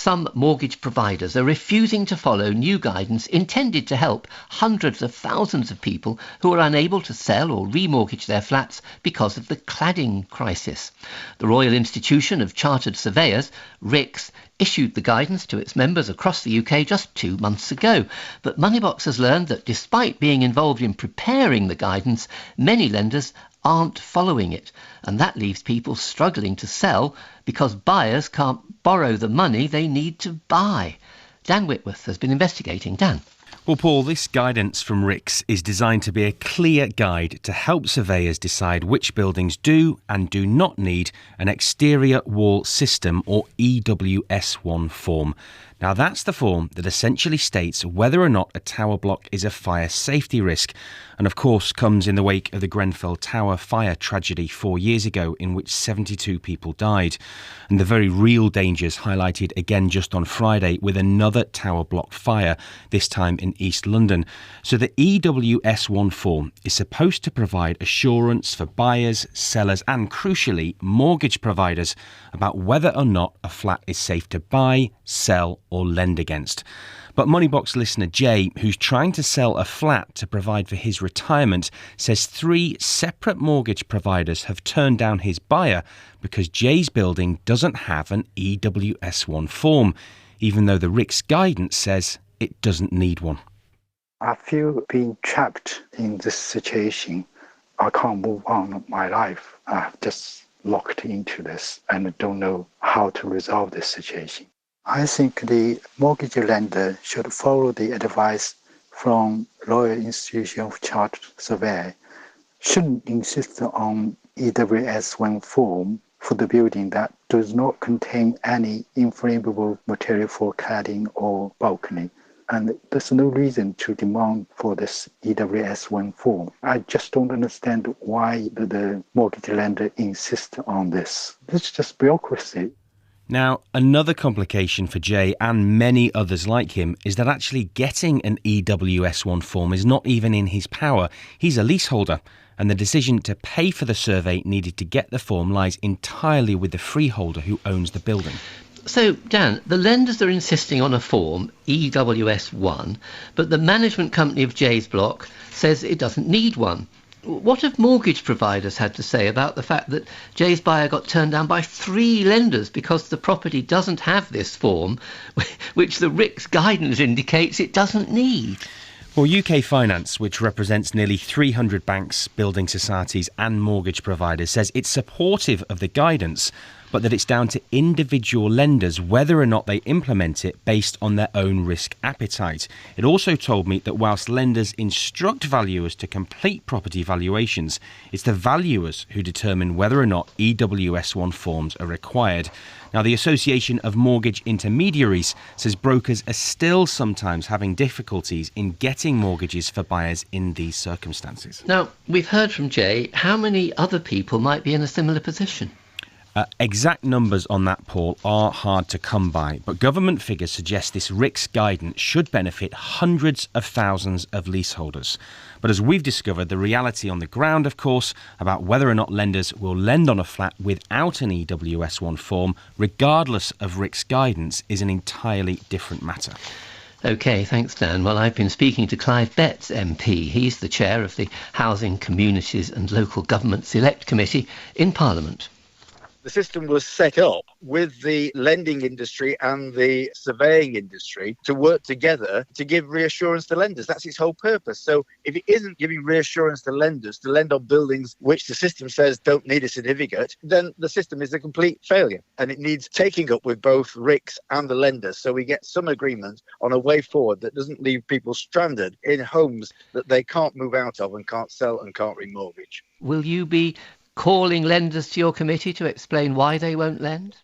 some mortgage providers are refusing to follow new guidance intended to help hundreds of thousands of people who are unable to sell or remortgage their flats because of the cladding crisis. The Royal Institution of Chartered Surveyors, RICS, issued the guidance to its members across the UK just 2 months ago. But Moneybox has learned that despite being involved in preparing the guidance, many lenders aren't following it. And that leaves people struggling to sell because buyers can't borrow the money they need to buy. Dan Whitworth has been investigating. Dan. Well, Paul, this guidance from RICS is designed to be a clear guide to help surveyors decide which buildings do and do not need an exterior wall system or EWS1 form. Now, that's the form that essentially states whether or not a tower block is a fire safety risk, and of course comes in the wake of the Grenfell Tower fire tragedy 4 years ago in which 72 people died, and the very real dangers highlighted again just on Friday with another tower block fire, this time in East London. So the EWS1 form is supposed to provide assurance for buyers, sellers and, crucially, mortgage providers about whether or not a flat is safe to buy, sell or lend against. But Moneybox listener Jay, who's trying to sell a flat to provide for his retirement, says 3 separate mortgage providers have turned down his buyer because Jay's building doesn't have an EWS1 form, even though the RICS guidance says it doesn't need one. I feel being trapped in this situation. I can't move on with my life. I've just locked into this and don't know how to resolve this situation. I think the mortgage lender should follow the advice from Royal Institution of Chartered Surveyors. Shouldn't insist on EWS1 form for the building that does not contain any inflammable material for cladding or balcony. And there's no reason to demand for this EWS1 form. I just don't understand why the mortgage lender insists on this. It's just bureaucracy. Now, another complication for Jay and many others like him is that actually getting an EWS1 form is not even in his power. He's a leaseholder, and the decision to pay for the survey needed to get the form lies entirely with the freeholder who owns the building. So, Dan, the lenders are insisting on a form, EWS1, but the management company of Jay's block says it doesn't need one. What have mortgage providers had to say about the fact that Jay's buyer got turned down by 3 lenders because the property doesn't have this form, which the RICS guidance indicates it doesn't need? Well, UK Finance, which represents nearly 300 banks, building societies and mortgage providers, says it's supportive of the guidance, but that it's down to individual lenders whether or not they implement it based on their own risk appetite. It also told me that whilst lenders instruct valuers to complete property valuations, it's the valuers who determine whether or not EWS1 forms are required. Now, the Association of Mortgage Intermediaries says brokers are still sometimes having difficulties in getting mortgages for buyers in these circumstances. Now, we've heard from Jay. How many other people might be in a similar position? Exact numbers on that, Paul, are hard to come by, but government figures suggest this RICS guidance should benefit hundreds of thousands of leaseholders. But as we've discovered, the reality on the ground, of course, about whether or not lenders will lend on a flat without an EWS1 form, regardless of RICS guidance, is an entirely different matter. OK, thanks, Dan. Well, I've been speaking to Clive Betts, MP. He's the chair of the Housing, Communities and Local Government Select Committee in Parliament. The system was set up with the lending industry and the surveying industry to work together to give reassurance to lenders. That's its whole purpose. So if it isn't giving reassurance to lenders to lend on buildings which the system says don't need a certificate, then the system is a complete failure. And it needs taking up with both RICS and the lenders so we get some agreement on a way forward that doesn't leave people stranded in homes that they can't move out of and can't sell and can't remortgage. Will you be calling lenders to your committee to explain why they won't lend?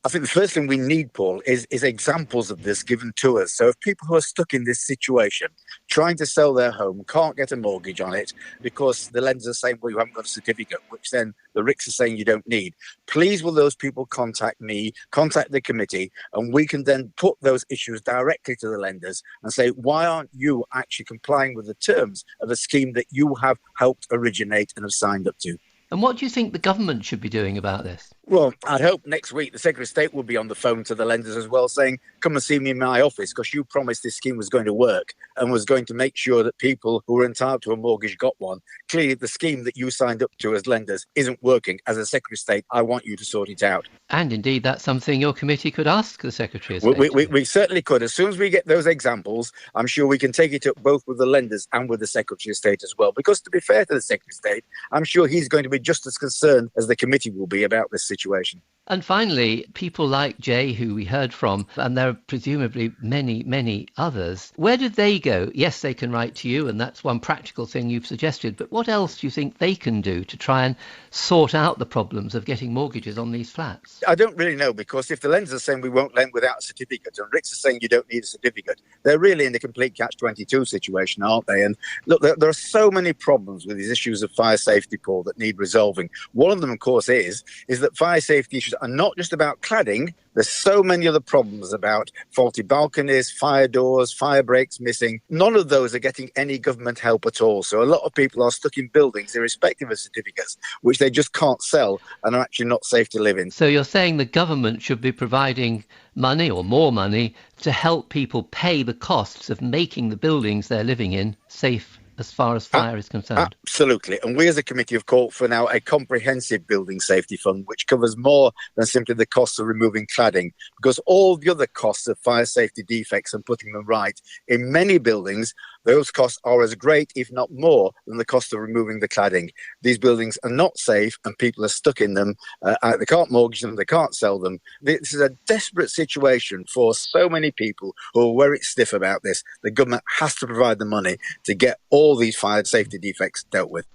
I think the first thing we need, Paul, is examples of this given to us. So if people who are stuck in this situation, trying to sell their home, can't get a mortgage on it because the lenders are saying, well, you haven't got a certificate, which then the RICS are saying you don't need. Please will those people contact me, contact the committee, and we can then put those issues directly to the lenders and say, why aren't you actually complying with the terms of a scheme that you have helped originate and have signed up to? And what do you think the government should be doing about this? Well, I'd hope next week the Secretary of State will be on the phone to the lenders as well, saying, come and see me in my office, because you promised this scheme was going to work and was going to make sure that people who were entitled to a mortgage got one. Clearly, the scheme that you signed up to as lenders isn't working. As a Secretary of State, I want you to sort it out. And indeed, that's something your committee could ask the Secretary of State. We certainly could. As soon as we get those examples, I'm sure we can take it up both with the lenders and with the Secretary of State as well. Because to be fair to the Secretary of State, I'm sure he's going to be just as concerned as the committee will be about this situation. And finally, people like Jay, who we heard from, and there are presumably many, many others, where did they go? Yes, they can write to you, and that's one practical thing you've suggested, but what else do you think they can do to try and sort out the problems of getting mortgages on these flats? I don't really know, because if the lenders are saying we won't lend without a certificate, and Ricks are saying you don't need a certificate, they're really in a complete catch-22 situation, aren't they? And look, there are so many problems with these issues of fire safety, Paul, that need resolving. One of them, of course, is that fire safety issues are not just about cladding. There's so many other problems about faulty balconies, fire doors, fire breaks missing. None of those are getting any government help at all. So a lot of people are stuck in buildings, irrespective of certificates, which they just can't sell and are actually not safe to live in. So you're saying the government should be providing money or more money to help people pay the costs of making the buildings they're living in safe as far as fire is concerned? Absolutely. And we as a committee have called for now a comprehensive building safety fund, which covers more than simply the costs of removing cladding, because all the other costs of fire safety defects and putting them right in many buildings, those costs are as great, if not more, than the cost of removing the cladding. These buildings are not safe and people are stuck in them. They can't mortgage them, they can't sell them. This is a desperate situation for so many people who are very stiff about this. The government has to provide the money to get all these fire safety defects dealt with.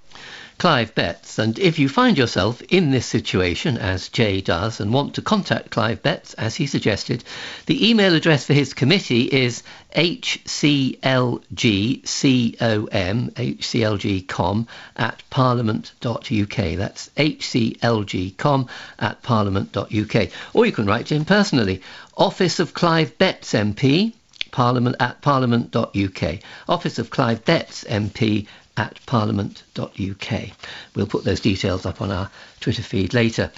Clive Betts, and if you find yourself in this situation, as Jay does, and want to contact Clive Betts, as he suggested, the email address for his committee is hclgcom at parliament.uk. That's hclgcom@parliament.uk. Or you can write to him personally. Office of Clive Betts MP, parliament@parliament.uk. Office of Clive Betts MP at parliament.uk. We'll put those details up on our Twitter feed later.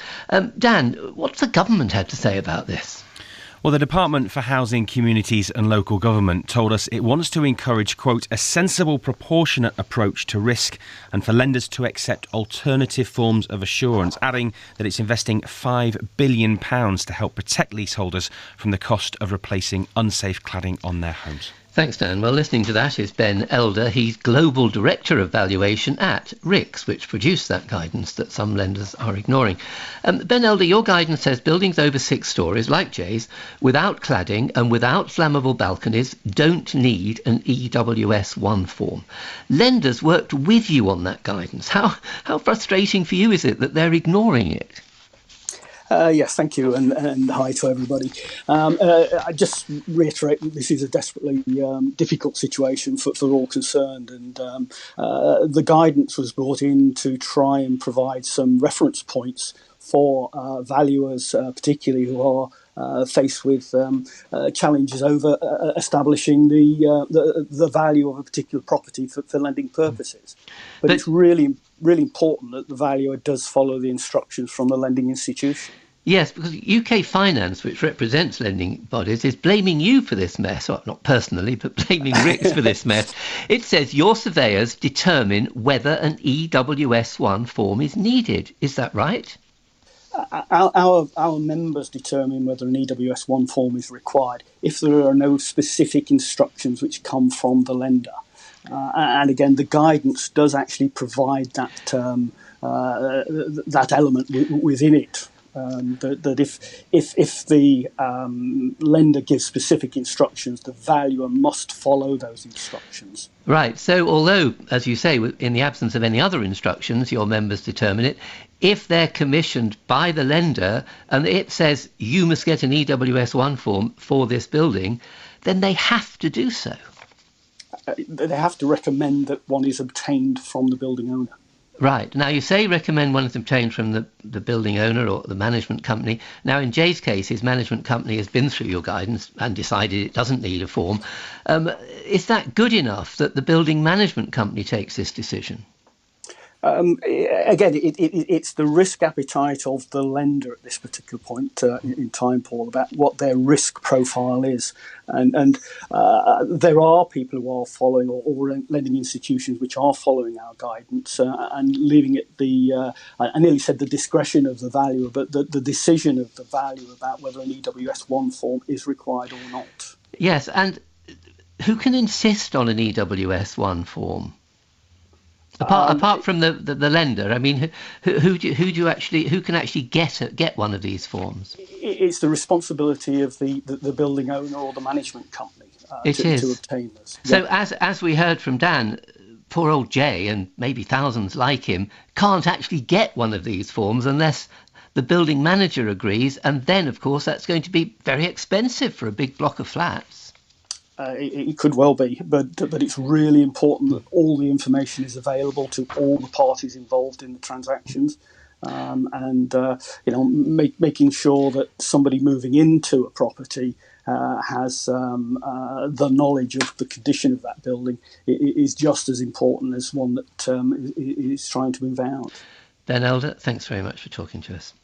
Dan, what's the government had to say about this? Well, the Department for Housing, Communities and Local Government told us it wants to encourage, quote, a sensible, proportionate approach to risk and for lenders to accept alternative forms of assurance, adding that it's investing £5 billion to help protect leaseholders from the cost of replacing unsafe cladding on their homes. Thanks, Dan. Well, listening to that is Ben Elder. He's Global Director of Valuation at RICS, which produced that guidance that some lenders are ignoring. Ben Elder, your guidance says buildings over 6 stories, like Jay's, without cladding and without flammable balconies don't need an EWS1 form. Lenders worked with you on that guidance. How frustrating for you is it that they're ignoring it? Yes, thank you, and hi to everybody. I just reiterate that this is a desperately difficult situation for all concerned, and the guidance was brought in to try and provide some reference points for valuers, particularly who are faced with challenges over establishing the value of a particular property for lending purposes. But it's really important that the valuer does follow the instructions from the lending institution. Yes, because UK Finance, which represents lending bodies, is blaming you for this mess, or not personally, but blaming RICS for this mess. It says your surveyors determine whether an EWS1 form is needed. Is that right? Our members determine whether an EWS1 form is required if there are no specific instructions which come from the lender. And again, the guidance does actually provide that element within it. That if the lender gives specific instructions, the valuer must follow those instructions. Right. So although, as you say, in the absence of any other instructions, your members determine it, if they're commissioned by the lender and it says you must get an EWS1 form for this building, then they have to do so. They have to recommend that one is obtained from the building owner. Right. Now, you say recommend one is obtained from the building owner or the management company. Now, in Jay's case, his management company has been through your guidance and decided it doesn't need a form. Is that good enough that the building management company takes this decision? Again, it's the risk appetite of the lender at this particular point in time, Paul, about what their risk profile is. And there are people who are following, or lending institutions which are following our guidance and leaving it I nearly said the discretion of the valuer, but the decision of the valuer about whether an EWS1 form is required or not. Yes, and who can insist on an EWS1 form? Apart from the lender, I mean, who can actually get one of these forms? It's the responsibility of the building owner or the management company to obtain this. So as we heard from Dan, poor old Jay and maybe thousands like him can't actually get one of these forms unless the building manager agrees, and then of course that's going to be very expensive for a big block of flats. It could well be, but it's really important that all the information is available to all the parties involved in the transactions, making sure that somebody moving into a property has the knowledge of the condition of that building is just as important as one that is trying to move out. Dan Elder, thanks very much for talking to us.